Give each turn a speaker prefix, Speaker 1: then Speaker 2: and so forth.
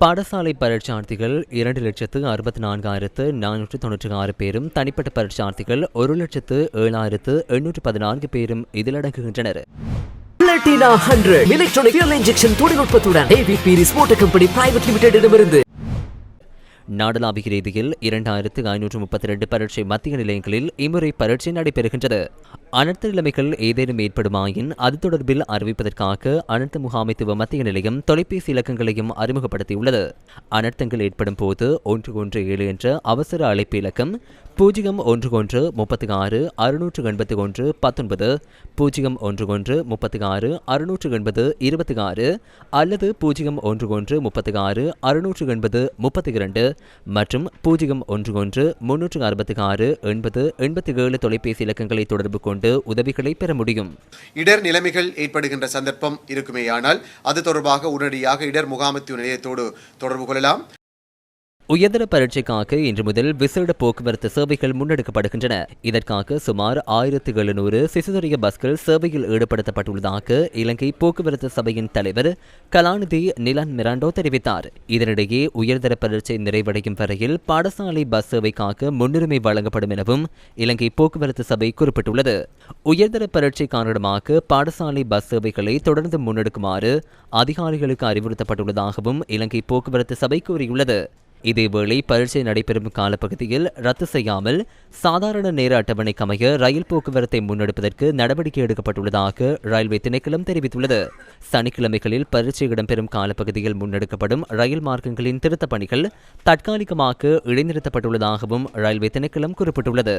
Speaker 1: பாடசாலை பரீட்சார்த்திகள் 2,64,496 பேரும், தனிப்பட்ட பரீட்சார்த்திகள் 1,07,814 பேரும் இதில் அடங்குகின்றனர்.
Speaker 2: பிளாட்டினா 100 எலக்ட்ரானிக் ஃபியூல் இன்ஜெக்ஷன் தொழில்நுட்பத்துடன் ஏவிபி மோட்டார் கம்பெனி பிரைவேட் லிமிடெடிடமிருந்து
Speaker 1: நாடளாவிய ரீதியில் 2,532 பரீட்சை மத்திய நிலையங்களில் இம்முறை பரீட்சை நடைபெறுகின்றது. அனர்த்த நிலைமைகள் ஏதேனும் ஏற்படுமாயின் அது தொடர்பில் அறிவிப்பதற்காக அனர்த்த முகாமைத்துவ மத்திய நிலையம் தொலைபேசி இலக்கங்களையும் அறிமுகப்படுத்தியுள்ளது. அனர்த்தங்கள் ஏற்படும் போது 117 என்ற அவசர அழைப்பு இலக்கம் 011 36 681 19 011 36 680 26 அல்லது 011 36 680 32 மற்றும் 011 366 80 87 தொலைபேசி இலக்கங்களை தொடர்பு கொண்டு உதவிகளை பெற முடியும்.
Speaker 3: இடர் நிலைமைகள் ஏற்படுகின்ற சந்தர்ப்பம் இருக்குமேயானால் அது தொடர்பாக உடனடியாக இடர் முகாமைத்துவ நிலையத்தோடு தொடர்பு கொள்ளலாம்.
Speaker 1: உயர்தர பரீட்சைக்காக இன்று முதல் விசேட போக்குவரத்து சேவைகள் முன்னெடுக்கப்படுகின்றன. இதற்காக சுமார் 1700 சிசுதொரிய பஸ்கள் சேவையில் ஈடுபடுத்தப்பட்டுள்ளதாக இலங்கை போக்குவரத்து சபையின் தலைவர் கலாநிதி நிலான் மிராண்டோ தெரிவித்தார். இதனிடையே உயர்தர பரீட்சை நிறைவடையும் வரையில் பாடசாலை பஸ் சேவைக்காக முன்னுரிமை வழங்கப்படும் எனவும் இலங்கை போக்குவரத்து சபை குறிப்பிட்டுள்ளது. உயர்தர பரீட்சை காரணமாக பாடசாலை பஸ் சேவைகளை தொடர்ந்து முன்னெடுக்குமாறு அதிகாரிகளுக்கு அறிவுறுத்தப்பட்டுள்ளதாகவும் இலங்கை போக்குவரத்து சபை கூறியுள்ளது. இதேவேளை பரீட்சை நடைபெறும் காலப்பகுதியில் ரத்து செய்யாமல் சாதாரண நேர அட்டவணைக்கமைய ரயில் போக்குவரத்தை முன்னெடுப்பதற்கு நடவடிக்கை எடுக்கப்பட்டுள்ளதாக ரயில்வே திணைக்களம் தெரிவித்துள்ளது. சனிக்கிழமைகளில் பரீட்சை இடம்பெறும் காலப்பகுதியில் முன்னெடுக்கப்படும் ரயில் மார்க்கங்களின் திருத்தப் பணிகள் தற்காலிகமாக இடைநிறுத்தப்பட்டுள்ளதாகவும் ரயில்வே திணைக்களம் குறிப்பிட்டுள்ளது.